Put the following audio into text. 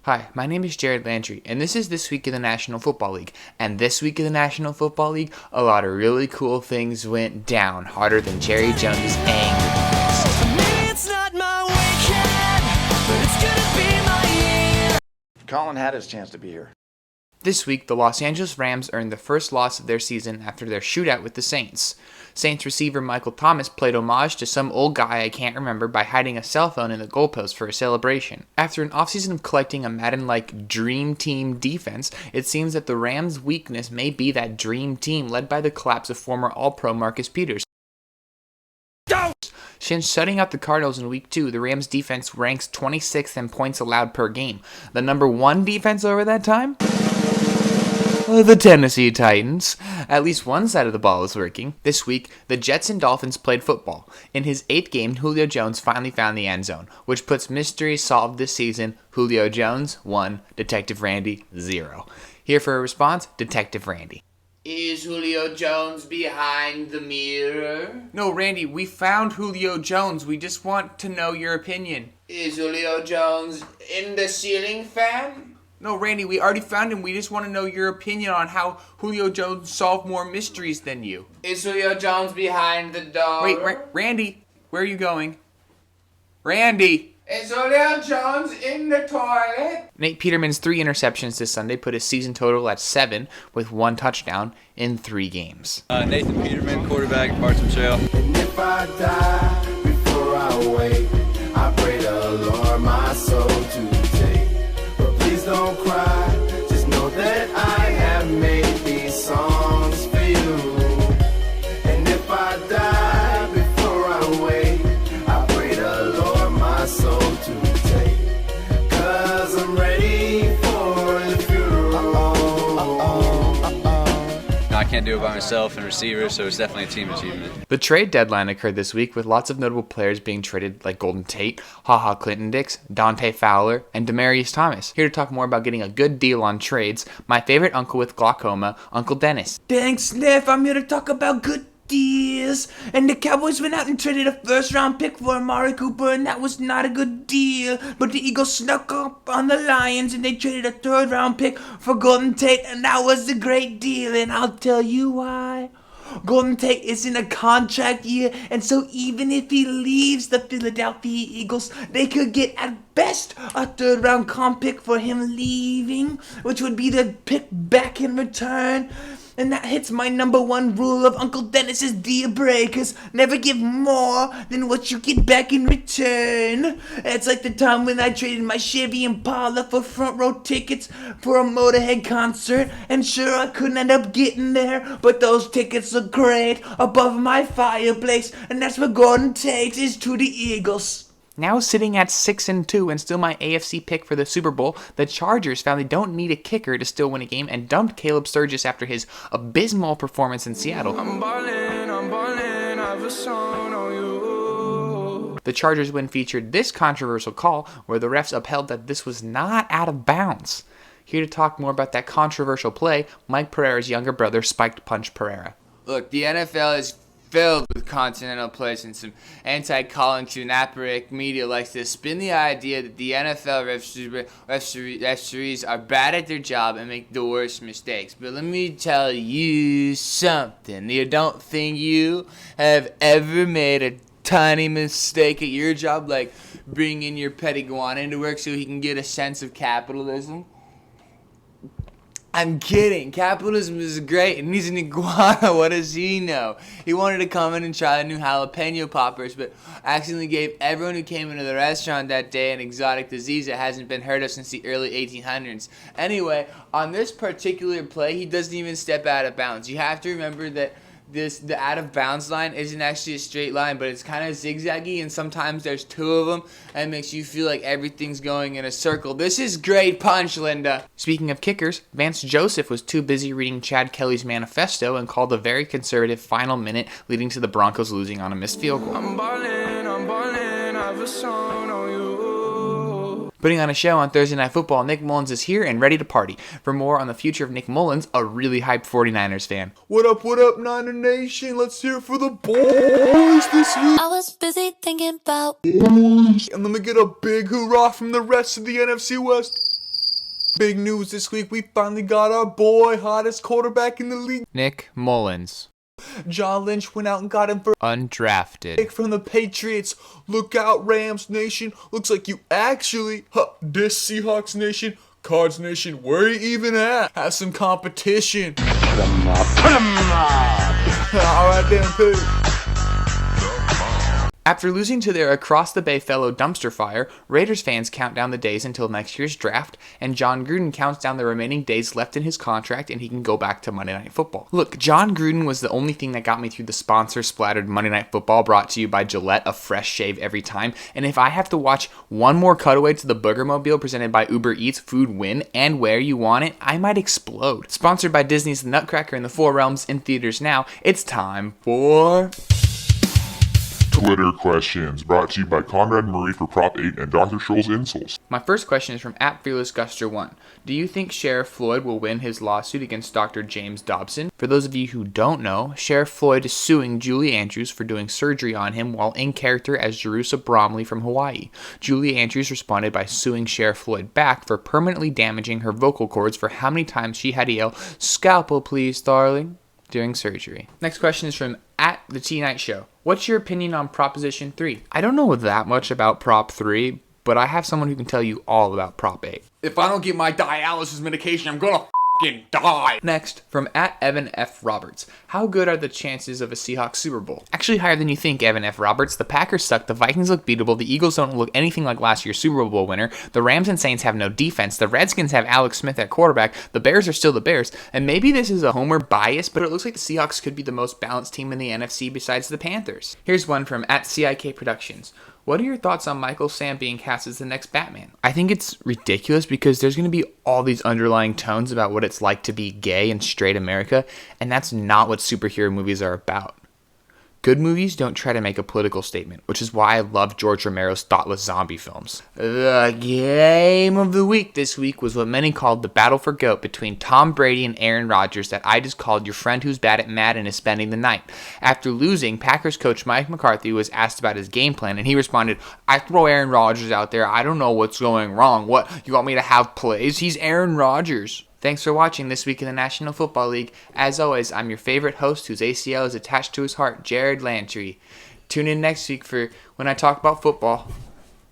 Hi, my name is Jared Landry, and this is This Week in the National Football League. And this week in the National Football League, a lot of really cool things went down, harder than Jerry Jones' anger. It's not my weekend, but it's gonna be my year. Colin had his chance to be here. This week, the Los Angeles Rams earned the first loss of their season after their shootout with the Saints. Saints receiver Michael Thomas played homage to some old guy I can't remember by hiding a cell phone in the goalpost for a celebration. After an offseason of collecting a Madden-like dream team defense, it seems that the Rams' weakness may be that dream team led by the collapse of former All-Pro Marcus Peters. Since shutting out the Cardinals in Week 2, the Rams' defense ranks 26th in points allowed per game. The number one defense over that time? The Tennessee Titans. At least one side of the ball is working. This week, the Jets and Dolphins played football. In his 8th game, Julio Jones finally found the end zone, which puts mystery solved this season. Julio Jones, 1. Detective Randy, 0. Here for a response, Detective Randy. Is Julio Jones behind the mirror? No, Randy, we found Julio Jones. We just want to know your opinion. Is Julio Jones in the ceiling fan? No, Randy, we already found him. We just want to know your opinion on how Julio Jones solved more mysteries than you. Is Julio Jones behind the door? Wait, Randy, where are you going? Randy! Is Julio Jones in the toilet? Nate Peterman's 3 interceptions this Sunday put his season total at 7 with 1 touchdown in 3 games. Nathan Peterman, quarterback, Barton Trail. And if I die before I wake, I pray the Lord my soul to take. But please don't cry, just know that I have made these songs for you. And if I die before I wake, I pray the Lord my soul to take. 'Cause I'm ready for the funeral. I can't do it by myself and receiver, so it's definitely a team achievement. The trade deadline occurred this week with lots of notable players being traded like Golden Tate, HaHa Clinton-Dix, Dante Fowler, and Demaryius Thomas. Here to talk more about getting a good deal on trades, my favorite uncle with glaucoma, Uncle Dennis. Thanks, Sniff. I'm here to talk about good deals. And the Cowboys went out and traded a first-round pick for Amari Cooper, and that was not a good deal. But the Eagles snuck up on the Lions, and they traded a third-round pick for Golden Tate, and that was a great deal. And I'll tell you why. Golden Tate is in a contract year, and so even if he leaves the Philadelphia Eagles, they could get at best a third-round comp pick for him leaving, which would be the pick back in return. And that hits my number one rule of Uncle Dennis's deal breakers. Never give more than what you get back in return. It's like the time when I traded my Chevy Impala for front row tickets for a Motorhead concert. And sure, I couldn't end up getting there, but those tickets are great above my fireplace. And that's what Golden Tate is to the Eagles. Now sitting at 6-2 and still my AFC pick for the Super Bowl, the Chargers found they don't need a kicker to still win a game and dumped Caleb Sturgis after his abysmal performance in Seattle. I'm ballin', I've a song on you. The Chargers win featured this controversial call where the refs upheld that this was not out of bounds. Here to talk more about that controversial play, Mike Pereira's younger brother, Spiked Punch Pereira. Look, the NFL is filled with continental players, and some anti-Colin Kaepernick media likes to spin the idea that the NFL referees are bad at their job and make the worst mistakes. But let me tell you something. You don't think you have ever made a tiny mistake at your job, like bringing your pet iguana into work so he can get a sense of capitalism? I'm kidding. Capitalism is great, and he's an iguana. What does he know? He wanted to come in and try the new jalapeno poppers, but accidentally gave everyone who came into the restaurant that day an exotic disease that hasn't been heard of since the early 1800s. Anyway, on this particular play, he doesn't even step out of bounds. You have to remember that the out of bounds line isn't actually a straight line, but it's kind of zigzaggy, and sometimes there's 2 of them, and it makes you feel like everything's going in a circle. This is great punch, Linda. Speaking of kickers, Vance Joseph was too busy reading Chad Kelly's manifesto and called a very conservative final minute, leading to the Broncos losing on a missed field goal. I'm ballin', I've a song on you. Putting on a show on Thursday Night Football, Nick Mullins is here and ready to party. For more on the future of Nick Mullins, a really hyped 49ers fan. What up, Niner Nation? Let's hear it for the boys this week. I was busy thinking about And let me get a big hoorah from the rest of the NFC West. Big news this week, we finally got our boy, hottest quarterback in the league. Nick Mullins, John Lynch went out and got him for undrafted. from the Patriots. Look out, Rams Nation. Looks like you actually, this Seahawks Nation, Cards Nation, where you even at? Have some competition. Put 'em up. Alright then, Pete. After losing to their across-the-bay fellow dumpster fire, Raiders fans count down the days until next year's draft, and John Gruden counts down the remaining days left in his contract and he can go back to Monday Night Football. Look, John Gruden was the only thing that got me through the sponsor-splattered Monday Night Football brought to you by Gillette, a fresh shave every time, and if I have to watch one more cutaway to the Boogermobile presented by Uber Eats, food when and where you want it, I might explode. Sponsored by Disney's The Nutcracker and the Four Realms in theaters now, it's time for... Twitter questions brought to you by Conrad Murray for Prop 8 and Dr. Scholl's insoles. My first question is from @FearlessGuster1. Do you think Sheriff Floyd will win his lawsuit against Dr. James Dobson? For those of you who don't know, Sheriff Floyd is suing Julie Andrews for doing surgery on him while in character as Jerusha Bromley from Hawaii. Julie Andrews responded by suing Sheriff Floyd back for permanently damaging her vocal cords for how many times she had to yell, "Scalpel please, darling," during surgery. Next question is from @The T Night Show. What's your opinion on Proposition 3? I don't know that much about Prop 3, but I have someone who can tell you all about Prop 8. If I don't get my dialysis medication, I'm gonna die. Next, from @Evan F. Roberts. How good are the chances of a Seahawks Super Bowl? Actually higher than you think, Evan F. Roberts. The Packers suck, the Vikings look beatable, the Eagles don't look anything like last year's Super Bowl winner, the Rams and Saints have no defense, the Redskins have Alex Smith at quarterback, the Bears are still the Bears, and maybe this is a homer bias, but it looks like the Seahawks could be the most balanced team in the NFC besides the Panthers. Here's one from @CIK Productions. What are your thoughts on Michael Sam being cast as the next Batman? I think it's ridiculous because there's going to be all these underlying tones about what it's like to be gay in straight America, and that's not what superhero movies are about. Good movies don't try to make a political statement, which is why I love George Romero's thoughtless zombie films. The game of the week this week was what many called the battle for GOAT between Tom Brady and Aaron Rodgers that I just called your friend who's bad at Madden is spending the night. After losing, Packers coach Mike McCarthy was asked about his game plan, and he responded, "I throw Aaron Rodgers out there. I don't know what's going wrong. What, you want me to have plays? He's Aaron Rodgers." Thanks for watching This Week in the National Football League. As always, I'm your favorite host whose ACL is attached to his heart, Jared Lantry. Tune in next week for when I talk about football.